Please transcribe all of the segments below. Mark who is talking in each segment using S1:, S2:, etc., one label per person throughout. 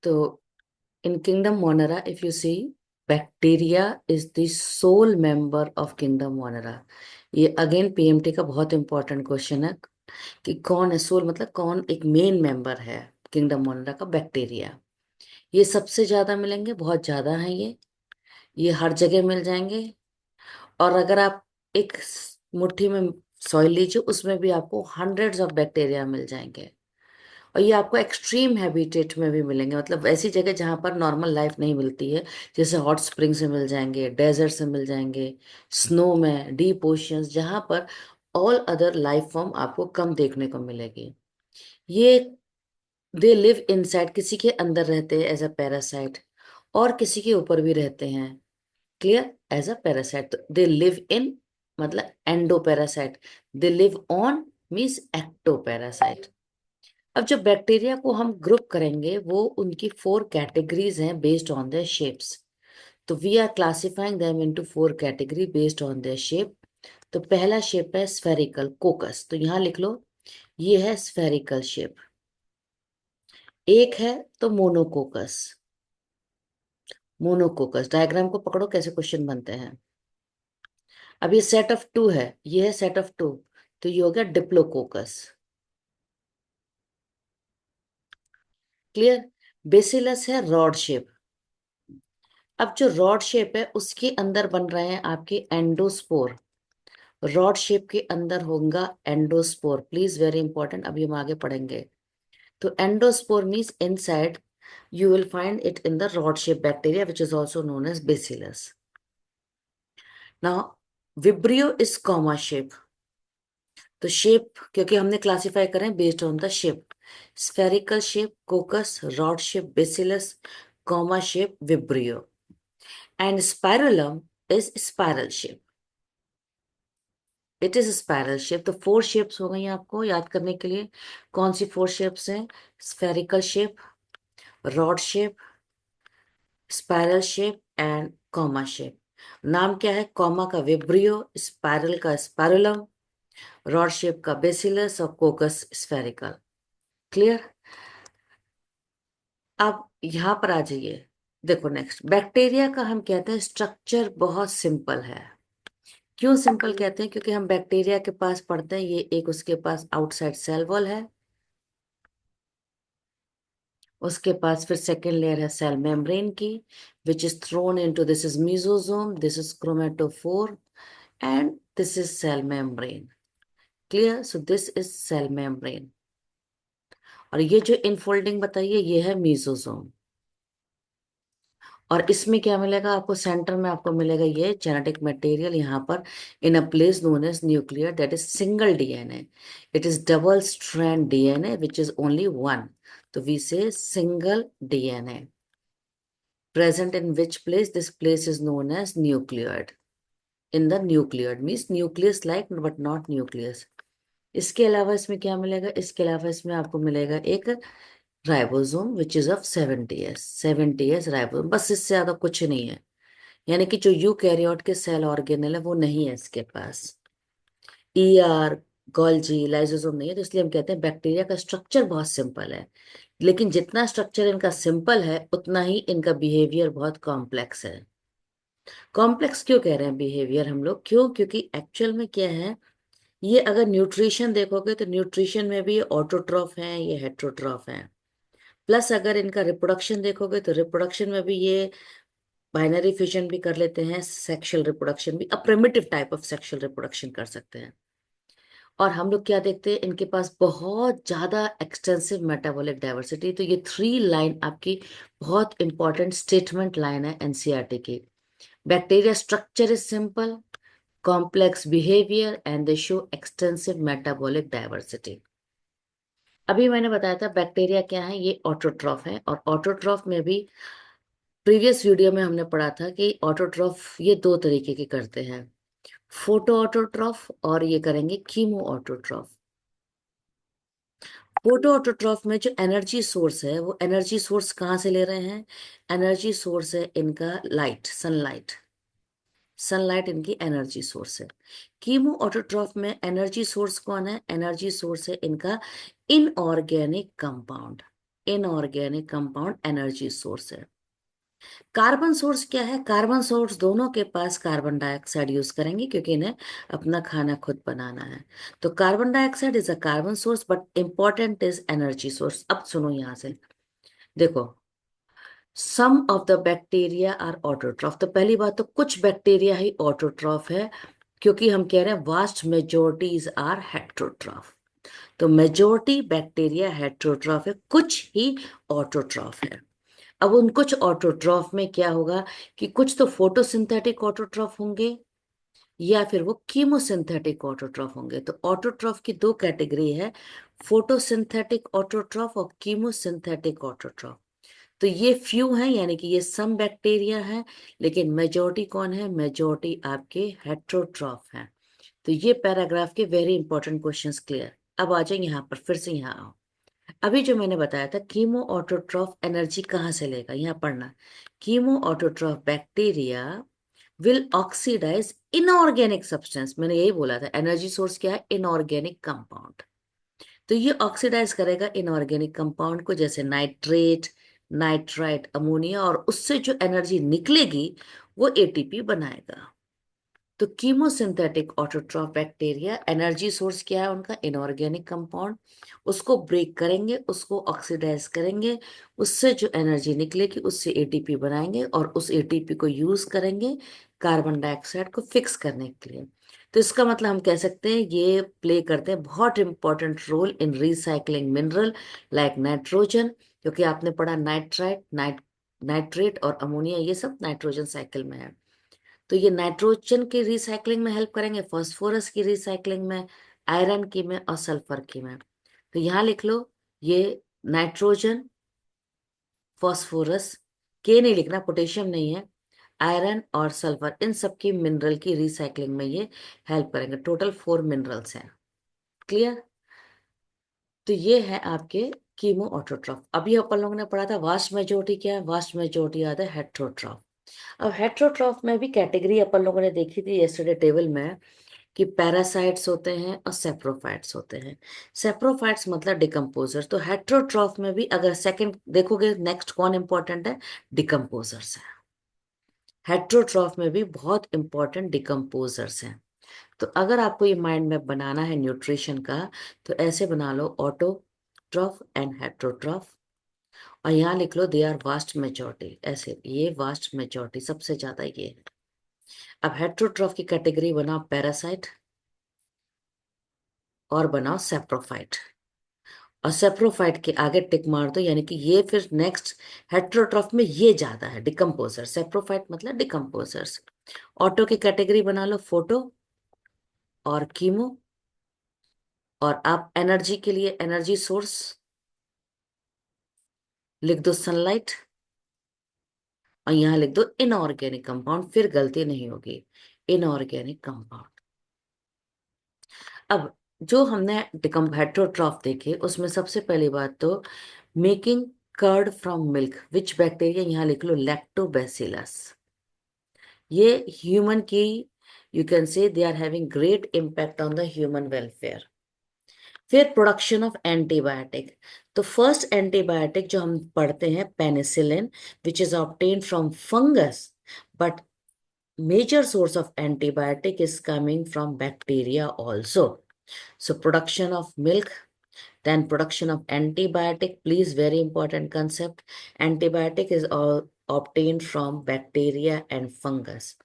S1: So in Kingdom Monera, if you see, bacteria is the sole member of Kingdom Monera. ये again PMT का बहुत important question है कि कौन है सोल, मतलब कौन एक मेन मेंबर है किंगडम मोनेरा का। बैक्टीरिया ये सबसे ज्यादा मिलेंगे, बहुत ज्यादा है ये हर जगह मिल जाएंगे। और अगर आप एक मुट्ठी में सॉइल लीजिए, उसमें भी आपको हंड्रेड्स ऑफ बैक्टीरिया मिल जाएंगे। और ये आपको एक्सट्रीम हैबिटेट में भी मिलेंगे, मतलब ऐसी जगह जहां पर नॉर्मल लाइफ नहीं मिलती है, जैसे हॉट स्प्रिंग से मिल जाएंगे, डेजर्ट से मिल जाएंगे, स्नो में, डीप ओशियंस, जहां पर ऑल अदर लाइफ फॉर्म आपको कम देखने को मिलेगी। ये दे लिव इनसाइड, किसी के अंदर रहते हैं एज अ पैरासाइट, और किसी के ऊपर भी रहते हैं। क्लियर? As a parasite. तो दे लिव इन मतलब endoparasite, they live on means ectoparasite. अब जो बैक्टीरिया को हम ग्रुप करेंगे वो उनकी 4 कैटेगरीज हैं बेस्ड ऑन देयर शेप्स। तो we are classifying them into 4 category based on their shape. तो पहला शेप है स्फेरिकल कोकस, तो यहां लिख लो, ये है स्फेरिकल शेप। एक है तो मोनोकोकस। मोनोकोकस डायग्राम को पकड़ो कैसे क्वेश्चन बनते हैं। अब ये सेट ऑफ टू है, ये है सेट ऑफ टू, तो ये हो गया डिप्लोकोकस। क्लियर? बेसिलस है रॉड शेप। अब जो रॉड शेप है उसके अंदर बन रहे हैं आपके एंडोस्पोर। रॉड शेप के अंदर होगा एंडोस्पोर, प्लीज वेरी इंपॉर्टेंट, अभी हम आगे पढ़ेंगे। तो endospore means inside you will find it in the rod shaped bacteria which is also known as bacillus. Now vibrio is comma shape। तो शेप क्योंकि हमने क्लासिफाई करें based on the shape, spherical shape कोकस, rod shape bacillus, comma shape vibrio, and spirillum is spiral shape. It is spiral shape. तो 4 shapes हो गई आपको याद करने के लिए। कौन सी 4 शेप्स हैं? Spherical shape, rod shape, spiral shape and comma shape. नाम क्या है? कॉमा का विब्रियो, स्पाइरल का स्पाइरलम, रॉड शेप का बेसिलस और कोकस स्फेरिकल। क्लियर? अब यहां पर आ जाइए, देखो नेक्स्ट बैक्टीरिया का हम कहते हैं स्ट्रक्चर बहुत सिंपल है। क्यों सिंपल कहते हैं? क्योंकि हम बैक्टीरिया के पास पढ़ते हैं, ये एक उसके पास आउटसाइड सेल वॉल है, उसके पास फिर सेकेंड लेयर है सेल मेम्ब्रेन की, which is thrown into, this is mesosome, this is chromatophore and this is cell membrane. Clear? So this is cell membrane. और ये जो इनफोल्डिंग बताइए ये है मीसोसोम। और इसमें क्या मिलेगा आपको? सेंटर में आपको मिलेगा ये जेनेटिक मटेरियल, यहाँ पर in a place known as nuclear, that is single DNA. It is double strand DNA which is only one. तो we say single DNA present in which place? This place is known as nucleoid। in the nucleoid means nucleus like but not nucleus। इसके अलावा इसमें क्या मिलेगा? इसके अलावा इसमें आपको मिलेगा एक ribosome which is of 70s। 70s ribosome, बस इससे ज्यादा कुछ नहीं है। यानी कि जो यूकैरियोट के सेल ऑर्गेनेल है वो नहीं है इसके पास। ईआर, गोल्जी, लाइसोसोम नहीं है। तो इसलिए हम कहते हैं बैक्टीरिया का स्ट्रक्चर बहुत सिंपल है। लेकिन जितना स्ट्रक्चर इनका सिंपल है उतना ही इनका बिहेवियर बहुत कॉम्प्लेक्स है। कॉम्प्लेक्स क्यों कह रहे हैं बिहेवियर हम लोग? क्यों? क्योंकि एक्चुअल में क्या है, ये अगर न्यूट्रिशन देखोगे तो न्यूट्रिशन में भी ये ऑटोट्रॉफ है, ये हेट्रोट्रॉफ है। प्लस अगर इनका रिप्रोडक्शन देखोगे तो रिप्रोडक्शन में भी ये बाइनरी फिजन भी कर लेते हैं, सेक्सुअल रिप्रोडक्शन भी, अ primitive type of sexual reproduction कर सकते हैं। और हम लोग क्या देखते हैं, इनके पास बहुत ज्यादा एक्सटेंसिव मेटाबॉलिक डाइवर्सिटी। तो ये 3 लाइन आपकी बहुत इंपॉर्टेंट स्टेटमेंट लाइन है एनसीईआरटी की। Bacteria structure is simple, complex behavior and they show extensive metabolic diversity। अभी मैंने बताया था बैक्टीरिया क्या है, ये ऑटोट्रॉफ है। और ऑटोट्रॉफ में भी प्रीवियस वीडियो में हमने पढ़ा था कि ऑटोट्रॉफ ये 2 तरीके के करते हैं, फोटो ऑटोट्रॉफ और ये करेंगे कीमो ऑटोट्रॉफ। फोटो ऑटोट्रॉफ में जो एनर्जी सोर्स है वो एनर्जी सोर्स कहाँ से ले रहे हैं? एनर्जी सोर्स है इनका लाइट, सनलाइट। सनलाइट इनकी एनर्जी सोर्स है। कीमो ऑटोट्रॉफ में एनर्जी सोर्स कौन है? एनर्जी सोर्स है इनका inorganic compound. Inorganic compound energy source है। कार्बन सोर्स क्या है? कार्बन सोर्स दोनों के पास कार्बन डाइऑक्साइड यूज करेंगे क्योंकि इन्हें अपना खाना खुद बनाना है। तो carbon dioxide is a carbon source but important is energy source. अब सुनो यहां से, देखो, some of the bacteria are autotroph. तो पहली बात तो कुछ बैक्टीरिया ही ऑटोट्रॉफ है, क्योंकि हम कह रहे हैं वास्ट मेजोरिटीज आर हेट्रोट्रॉफ। तो मेजोरिटी बैक्टीरिया हेट्रोट्रॉफ है, कुछ ही ऑटोट्रॉफ है। अब उन कुछ ऑटोट्रॉफ में क्या होगा कि कुछ तो फोटोसिंथेटिक ऑटोट्रॉफ होंगे या फिर वो कीमोसिंथेटिक ऑटोट्रॉफ होंगे। तो ऑटोट्रॉफ की दो कैटेगरी है, फोटोसिंथेटिक ऑटोट्रॉफ और कीमोसिंथेटिक ऑटोट्रॉफ। तो ये फ्यू हैं, यानी कि ये सम बैक्टीरिया है, लेकिन मेजोरिटी कौन है? मेजोरिटी आपके हेट्रोट्रॉफ हैं। तो ये पैराग्राफ के वेरी इंपॉर्टेंट क्वेश्चंस क्लियर। अब आ जाए यहाँ पर, फिर से यहाँ आओ। अभी जो मैंने बताया था कीमो ऑटोट्रॉफ एनर्जी कहाँ से लेगा, यहाँ पढ़ना। Chemoautotroph bacteria will oxidise inorganic substance. मैंने यही बोला था, एनर्जी सोर्स क्या है? Inorganic compound. तो ये ऑक्सीडाइज करेगा इनऑर्गेनिक कंपाउंड को, जैसे नाइट्रेट, नाइट्राइट, अमोनिया, और उससे जो एनर्जी निकलेगी वो एटीपी बनाएगा। तो chemosynthetic autotroph bacteria energy source क्या है उनका? Inorganic compound. उसको ब्रेक करेंगे, उसको ऑक्सीडाइज करेंगे, उससे जो एनर्जी निकलेगी उससे एटीपी बनाएंगे, और उस एटीपी को यूज करेंगे कार्बन डाइऑक्साइड को फिक्स करने के लिए। तो इसका मतलब हम कह सकते हैं ये प्ले करते हैं बहुत important role in recycling mineral like nitrogen, क्योंकि आपने पढ़ा नाइट्रेट और अमोनिया ये सब नाइट्रोजन साइकिल में है। तो ये नाइट्रोजन की रिसाइकलिंग में हेल्प करेंगे, फास्फोरस की रिसाइकलिंग में, आयरन की में, और सल्फर की में। तो यहाँ लिख लो, ये नाइट्रोजन, फास्फोरस, के नहीं लिखना, पोटेशियम नहीं है, आयरन और सल्फर, इन सब की मिनरल की रिसाइकलिंग में ये हेल्प करेंगे। टोटल 4 मिनरल्स हैं। क्लियर? तो ये है आपके कीमो ऑटोट्रॉफ। अभी अपन लोगों ने पढ़ा था वास्ट मेजोरिटी क्या है? वास्ट मेजोरिटी आता है हेट्रोट्रॉफ। अब हेट्रोट्रॉफ में भी कैटेगरी अपन लोगों ने देखी थी यस्टरडे टेबल में, कि पैरासाइट्स होते हैं और सेप्रोफाइट्स होते हैं। सेप्रोफाइट्स मतलब डिकम्पोजर। तो हेट्रोट्रॉफ में भी अगर सेकंड देखोगे, नेक्स्ट कौन इंपॉर्टेंट है? डिकम्पोजर्स है। हेट्रोट्रॉफ में भी बहुत इंपॉर्टेंट डिकम्पोजर्स हैं। तो अगर आपको ये माइंड मैप बनाना है न्यूट्रिशन का, तो ऐसे बना लो, ऑटोट्रॉफ एंड हेट्रोट्रॉफ, और यहाँ लिख लो दे आर वास्ट मेजोरिटी। ऐसे ये वास्ट मेजोरिटी सबसे ज्यादा ये है। अब हेट्रोट्रॉफ की कैटेगरी बनाओ पैरासाइट और बनाओ सेप्रोफाइट, और सेप्रोफाइट के आगे टिक मार दो, यानी कि ये फिर नेक्स्ट हेट्रोट्रॉफ में ये ज्यादा है डिकम्पोजर। सेप्रोफाइट मतलब डिकम्पोजर्स। ऑटो की कैटेगरी बना लो फोटो और कीमो, और आप एनर्जी के लिए एनर्जी सोर्स लिख दो सनलाइट, और यहां लिख दो इनऑर्गेनिक कंपाउंड, फिर गलती नहीं होगी, इनऑर्गेनिक कंपाउंड। अब जो हमने डिकम हेट्रोट्रॉफ देखे उसमें सबसे पहली बात तो making curd from milk, which bacteria, यहाँ लिख लो लैक्टोबैसिलस। ये ह्यूमन की, you can say they are having great impact on the human welfare. फिर प्रोडक्शन ऑफ एंटीबायोटिक। तो फर्स्ट एंटीबायोटिक जो हम पढ़ते हैं penicillin, which is obtain from fungus, but major source of antibiotic is coming from bacteria also. So production of milk, then production of antibiotic. Please, very important concept. Antibiotic is all obtained from bacteria and fungus.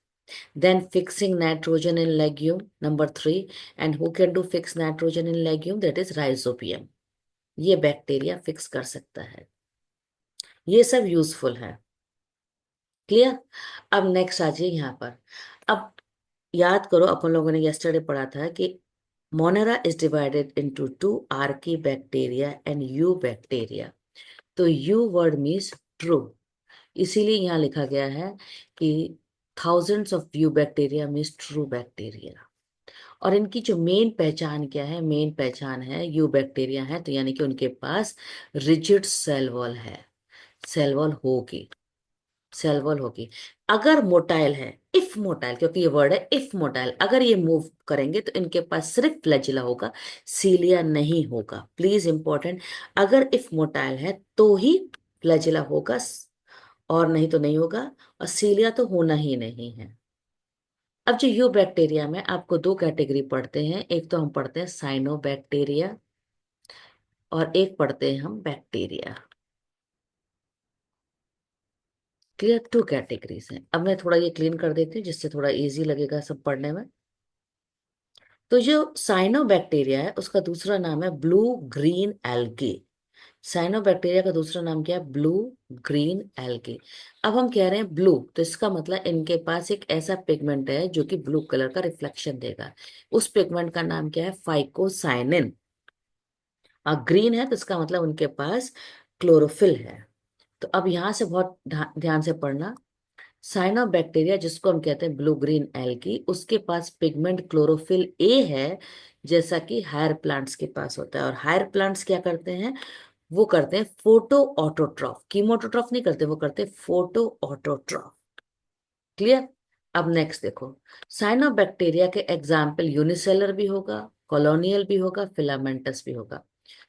S1: Then fixing nitrogen in legume, number 3. And who can do fix nitrogen in legume? That is rhizobium. ये bacteria fix कर सकता है। ये सब useful है। Clear? अब next आ जाइए यहाँ पर। अब याद करो, अपन लोगों ने यस्टरडे पढ़ा था कि Monera is divided into 2 Archie bacteria and you bacteria. तो यू वर्ड मीन्स ट्रू, इसीलिए यहाँ लिखा गया है कि thousands of you bacteria means true bacteria. और इनकी जो मेन पहचान क्या है? मेन पहचान है यू बैक्टीरिया है, तो यानी कि उनके पास रिजिड सेल वॉल है, सेल वॉल होगी। सेल वॉल होगी। अगर मोटाइल है, इफ मोटाइल, क्योंकि ये वर्ड है इफ मोटाइल, अगर ये मूव करेंगे तो इनके पास सिर्फ फ्लैजिला होगा, सीलिया नहीं होगा। प्लीज इंपॉर्टेंट, अगर इफ मोटाइल है तो ही फ्लैजिला होगा, और नहीं तो नहीं होगा, और सीलिया तो होना ही नहीं है। अब जो यू बैक्टीरिया में आपको दो कैटेगरी पढ़ते हैं, एक तो हम पढ़ते हैं साइनो बैक्टीरिया, और एक पढ़ते हैं हम बैक्टीरिया। क्लियर, टू कैटेगरीज हैं। अब मैं थोड़ा ये क्लीन कर देती हूँ जिससे थोड़ा इजी लगेगा सब पढ़ने में। तो जो साइनोबैक्टीरिया है उसका दूसरा नाम है ब्लू ग्रीन एल्गी। साइनोबैक्टीरिया का दूसरा नाम क्या है? Blue green algae. अब हम कह रहे हैं ब्लू, तो इसका मतलब इनके पास एक ऐसा पिगमेंट है जो कि ब्लू कलर का रिफ्लेक्शन देगा। उस पिगमेंट का नाम क्या है? फाइकोसाइनिन। और ग्रीन है तो इसका मतलब उनके पास क्लोरोफिल है। तो अब यहां से बहुत ध्यान से पढ़ना। साइनोबैक्टीरिया जिसको हम कहते हैं ब्लू ग्रीन एल्गी, उसके पास पिगमेंट क्लोरोफिल ए है, जैसा कि हायर प्लांट्स के पास होता है। और हायर प्लांट्स क्या करते हैं? वो करते हैं फोटो ऑटोट्रॉफ, कीमोटोट्रॉफ नहीं करते, वो करते हैं फोटो ऑटोट्रॉफ। क्लियर। अब नेक्स्ट देखो, साइनोबैक्टीरिया के एग्जाम्पल यूनिसेलर भी होगा, कॉलोनियल भी होगा, फिलामेंटस भी होगा।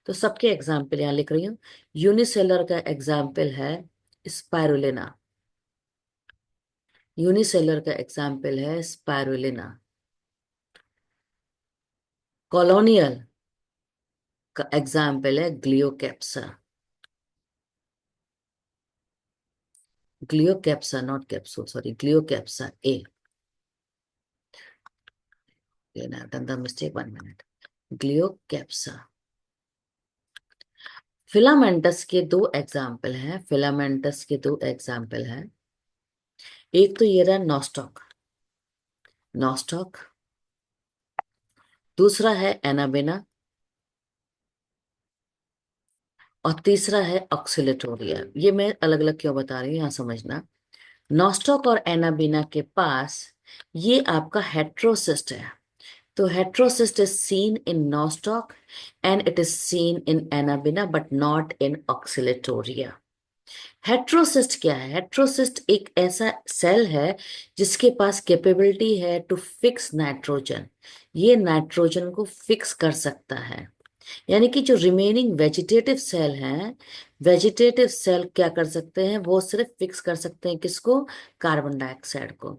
S1: तो सबके एग्जाम्पल यहां लिख रही हूँ। यूनिसेलर का एग्जाम्पल है स्पाइरुलिना। यूनिसेलर का एग्जाम्पल है स्पाइरुलिना। कॉलोनियल का एग्जाम्पल है gloeocapsa. Gloeocapsa, not capsule, sorry, gloeocapsa a. Done the mistake, 1 minute. Gloeocapsa. Filamentous के दो एग्जाम्पल हैं, फिलामेंटस के दो एग्जाम्पल हैं। एक तो ये रहा नॉस्टॉक, नॉस्टॉक। दूसरा है एनाबेना, और तीसरा है ऑक्सिलेटोरिया। ये मैं अलग अलग क्यों बता रही हूँ, यहाँ समझना। नॉस्टॉक और एनाबेना के पास ये आपका हेट्रोसिस्ट है। तो heterocyst is seen in nostoc and it is seen in Anabaena but not in Oscillatoria. Heterocyst क्या है? हेट्रोसिस्ट एक ऐसा सेल है जिसके पास कैपेबिलिटी है टू फिक्स नाइट्रोजन। ये नाइट्रोजन को फिक्स कर सकता है। यानी कि जो रिमेनिंग वेजिटेटिव सेल हैं, वेजिटेटिव सेल क्या कर सकते हैं? वो सिर्फ फिक्स कर सकते हैं किसको? कार्बन डाइऑक्साइड को।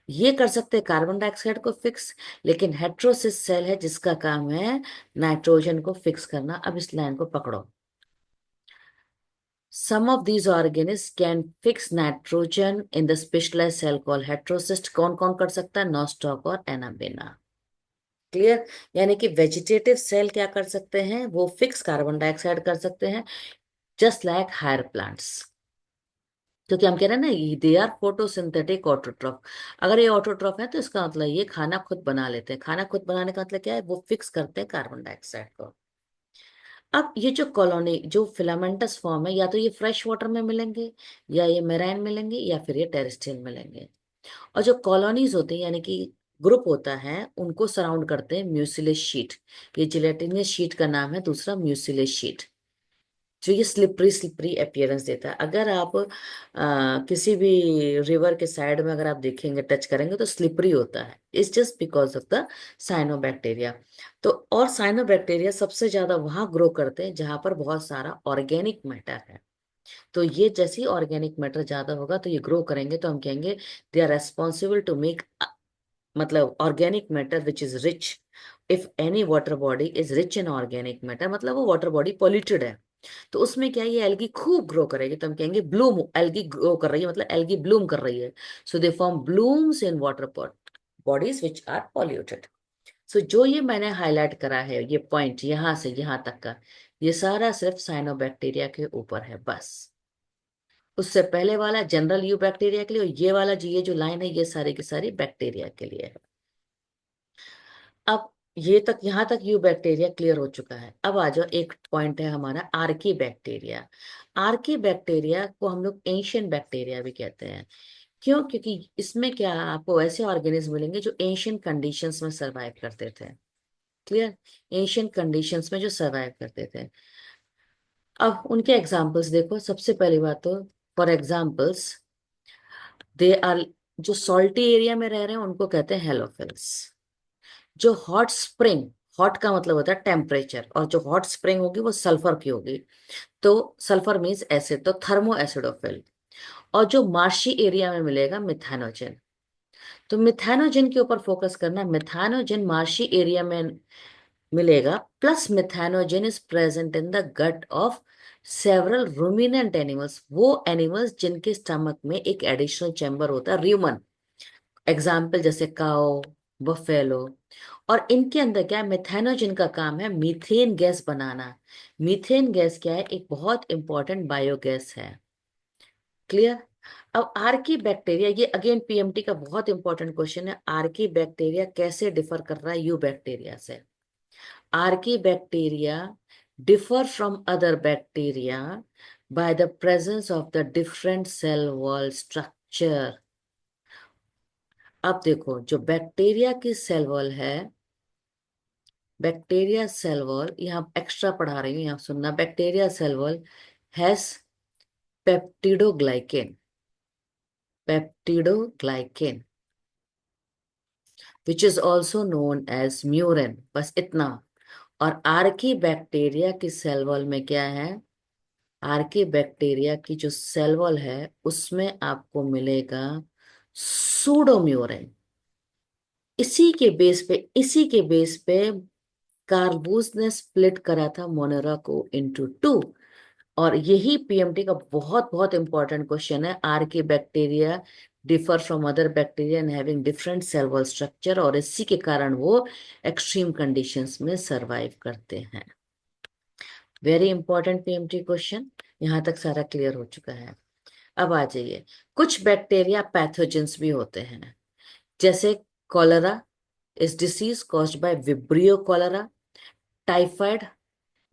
S1: ये कर सकते हैं कार्बन डाइऑक्साइड को फिक्स, लेकिन हेट्रोसिस सेल है जिसका काम है नाइट्रोजन को फिक्स करना। अब इस लाइन को पकड़ो। Some of these organisms can fix nitrogen in the specialized cell called heterocyst. कौन कौन कर सकता है? नॉस्टॉक और एनाबेना। क्लियर। यानी कि वेजिटेटिव सेल क्या कर सकते हैं? वो फिक्स कार्बन डाइऑक्साइड कर सकते हैं, जस्ट लाइक हायर प्लांट्स। क्योंकि हम कह रहे हैं ना, दे आर फोटोसिंथेटिक ऑटोट्रॉफ। अगर ये ऑटोट्रॉफ है तो इसका मतलब ये खाना खुद बना लेते हैं। खाना खुद बनाने का मतलब क्या है? वो फिक्स करते हैं कार्बन डाइऑक्साइड को। अब ये जो कॉलोनी, जो फिलामेंटस फॉर्म है, या तो ये फ्रेश वाटर में मिलेंगे, या ये मेराइन मिलेंगे, या फिर ये टेरेस्ट्रियल मिलेंगे। और जो कॉलोनीज होते हैं, यानी कि ग्रुप होता है, उनको सराउंड करते हैं म्यूसिलेज शीट। ये जिलेटिनस शीट का नाम है दूसरा, म्यूसिलेज शीट, जो ये स्लिपरी स्लिपरी अपियरेंस देता है। अगर आप किसी भी रिवर के साइड में अगर आप देखेंगे, टच करेंगे, तो स्लिपरी होता है। It's just because of the cyanobacteria. तो और साइनोबैक्टीरिया सबसे ज्यादा वहां ग्रो करते हैं जहां पर बहुत सारा ऑर्गेनिक मैटर है। तो ये जैसे ही ऑर्गेनिक मैटर ज्यादा होगा तो ये ग्रो करेंगे, तो हम कहेंगे they are responsible to make, मतलब organic matter which is rich. If any water body is rich in organic matter, मतलब वो वाटर बॉडी पॉल्यूटेड है, तो उसमें क्या है, ये एल्गी खूब ग्रो करेगी। तो हम कहेंगे ब्लूम, एल्गी ग्रो कर रही है, मतलब एल्गी ब्लूम कर रही है। So they form blooms in water bodies which are polluted. So जो ये मैंने हाईलाइट करा है, ये पॉइंट यहां से यहां तक का, ये सारा सिर्फ साइनोबैक्टीरिया के ऊपर है बस। उससे पहले वाला जनरल यू बैक्टीरिया के लिए, और ये वाला जो, ये जो लाइन है, ये सारी की सारी बैक्टीरिया के लिए है। अब ये तक, यहां तक यू बैक्टीरिया क्लियर हो चुका है। अब आ जाओ, एक पॉइंट है हमारा आर्की बैक्टीरिया। आर्की बैक्टीरिया को हम लोग एंशियंट बैक्टीरिया भी कहते हैं। क्यों? क्योंकि इसमें क्या, आपको ऐसे ऑर्गेनिज्म मिलेंगे जो एंशियंट कंडीशंस में सरवाइव करते थे। क्लियर। एंशियंट कंडीशंस में जो सरवाइव करते थे। अब उनके एग्जाम्पल्स देखो। सबसे पहली बात तो, फॉर एग्जाम्पल्स, दे आर, जो सॉल्टी एरिया में रह रहे हैं उनको कहते हैं हेलोफिल्स। जो हॉट स्प्रिंग, हॉट का मतलब होता है टेम्परेचर, और जो हॉट स्प्रिंग होगी वो सल्फर की होगी, तो सल्फर मीन्स एसिड, तो थर्मो एसिडोफिल। और जो मार्शी एरिया में मिलेगा मिथानोजन। तो मिथानोजन के ऊपर फोकस करना, मिथानोजन मार्शी एरिया में मिलेगा, plus methanogen is present in the gut of several ruminant animals, वो एनिमल्स जिनके स्टमक में एक एडिशनल चैम्बर होता है, र्यूमन। एग्जाम्पल जैसे काओ, बफेलो। और इनके अंदर क्या है, मिथेनोजन का काम है मीथेन गैस बनाना। मीथेन गैस क्या है, एक बहुत इंपॉर्टेंट बायोगैस है। क्लियर। अब आर्की बैक्टीरिया, ये अगेन पीएमटी का बहुत इंपॉर्टेंट क्वेश्चन है, आर्की बैक्टीरिया कैसे डिफर कर रहा है यू बैक्टीरिया से। Archie bacteria differ from other bacteria by the presence of the different cell wall structure। अब देखो, जो बैक्टीरिया की सेल वॉल है, बैक्टीरिया सेल वॉल, यहाँ एक्स्ट्रा पढ़ा रही हूँ, यहाँ सुनना, bacteria cell wall has peptidoglycan, peptidoglycan which is also known as murein, बस इतना। और आर्की बैक्टीरिया की सेल वॉल में क्या है, आर्की बैक्टीरिया की जो सेल वॉल है उसमें आपको मिलेगा सूडोम्यूरेन। इसी के बेस पे कार्बूज ने स्प्लिट करा था मोनेरा को इनटू टू। और यही पीएमटी का बहुत बहुत इंपॉर्टेंट क्वेश्चन है, archaebacteria differ from other bacteria in having different cell wall structure, और इसी के कारण वो एक्सट्रीम कंडीशंस में सरवाइव करते हैं। Very important PMT question. यहाँ तक सारा क्लियर हो चुका है। अब आ जाइए, कुछ बैक्टीरिया पैथोजेंस भी होते हैं, जैसे cholera is disease caused by vibrio cholera, typhoid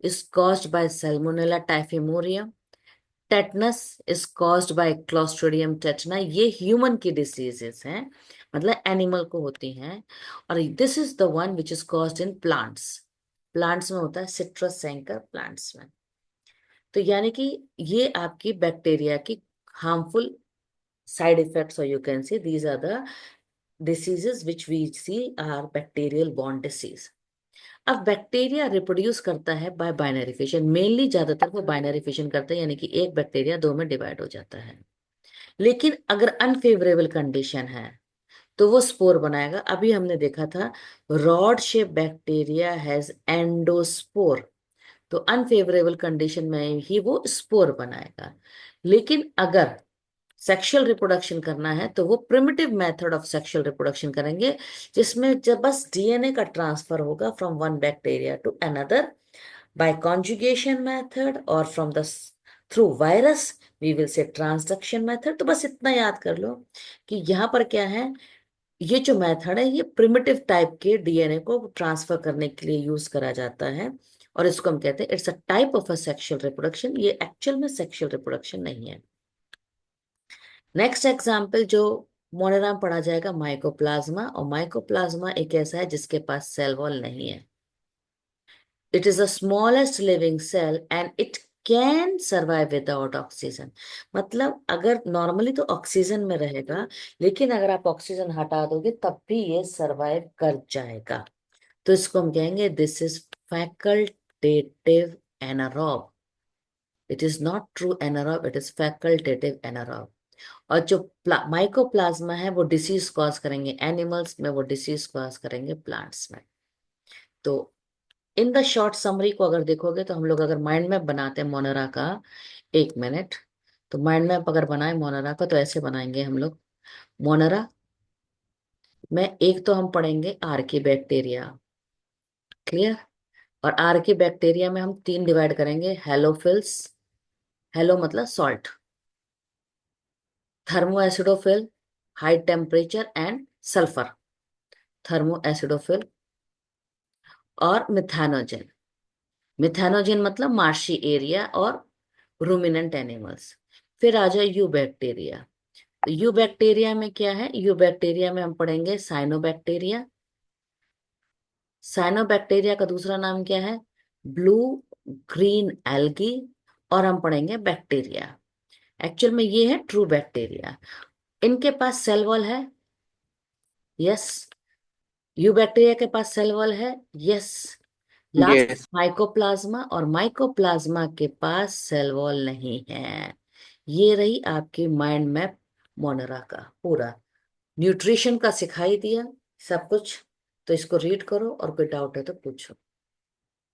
S1: is caused by Salmonella typhimurium, tetanus is caused by Clostridium tetani। ये ह्यूमन की डिसीजेस हैं, मतलब एनिमल को होती हैं। और this is the one which is caused in plants, plants में होता है सिट्रस सैंकर प्लांट्स में। तो यानी कि ये आपकी बैक्टीरिया की हार्मफुल साइड इफेक्ट्स, और you can see these are the diseases which we see are bacterial born disease. अब बैक्टीरिया रिप्रोड्यूस करता है बाय बाइनरी फिशन, मेनली ज्यादातर वो बाइनरी फिशन करता है, यानी कि एक बैक्टीरिया दो में डिवाइड हो जाता है। लेकिन अगर अनफेवरेबल कंडीशन है तो वो स्पोर बनाएगा। अभी हमने देखा था rod shape bacteria has endospore, तो अनफेवरेबल कंडीशन में ही वो स्पोर बनाएगा। लेकिन अगर सेक्सुअल रिप्रोडक्शन करना है तो वो primitive method of sexual reproduction करेंगे, जिसमें जब बस डीएनए का ट्रांसफर होगा from one bacteria to another by conjugation method, और from the through virus we will say transduction method. तो बस इतना याद कर लो कि यहाँ पर क्या है, ये जो मेथड है ये प्रिमिटिव टाइप के डीएनए को ट्रांसफर करने के लिए यूज करा जाता है, और इसको हम कहते हैं it's a type of a sexual reproduction. ये एक्चुअल में सेक्सुअल रिप्रोडक्शन नहीं है। नेक्स्ट एग्जाम्पल जो मोनेरा में पढ़ा जाएगा, माइकोप्लाज्मा। और माइकोप्लाज्मा एक ऐसा है जिसके पास सेल वॉल नहीं है। It is the smallest living cell and it can survive without oxygen. मतलब अगर नॉर्मली तो ऑक्सीजन में रहेगा, लेकिन अगर आप ऑक्सीजन हटा दोगे तब भी ये सर्वाइव कर जाएगा। तो इसको हम कहेंगे this is facultative anaerobe. It is not true anaerobe, it is facultative anaerobe. और जो माइकोप्लाज्मा है वो डिसीज कॉज करेंगे एनिमल्स में, वो डिसीज कॉज करेंगे प्लांट्स में। तो इन द शॉर्ट समरी को अगर देखोगे तो हम लोग अगर माइंड मैप बनाते हैं मोनेरा का, एक मिनट, तो माइंड मैप अगर बनाए मोनेरा का तो ऐसे बनाएंगे हम लोग। मोनेरा में एक तो हम पढ़ेंगे आर्की बैक्टीरिया, क्लियर। और आर्की बैक्टीरिया में हम तीन डिवाइड करेंगे, हेलोफिल्स, हेलो मतलब salt, thermo acidophil high temperature and sulphur, thermo acidophil, और मिथानोजन। मिथानोजन मतलब मार्शी एरिया और रूमिनेंट एनिमल्स। फिर आ जाए यू बैक्टीरिया। तो यू बैक्टीरिया में क्या है, यू बैक्टीरिया में हम पढ़ेंगे साइनोबैक्टीरिया। साइनोबैक्टीरिया का दूसरा नाम क्या है, ब्लू ग्रीन एल्गी। और हम पढ़ेंगे बैक्टीरिया, एक्चुअल में ये है ट्रू बैक्टीरिया। इनके पास सेल वॉल है? यस। यू बैक्टीरिया के पास सेल वॉल है? यस। Last
S2: yes.
S1: माइकोप्लाज्मा, और माइकोप्लाज्मा के पास सेल वॉल नहीं है। ये रही आपकी माइंड मैप मोनेरा का पूरा। न्यूट्रिशन का सिखाई दिया सब कुछ। तो इसको रीड करो और कोई डाउट है तो पूछो।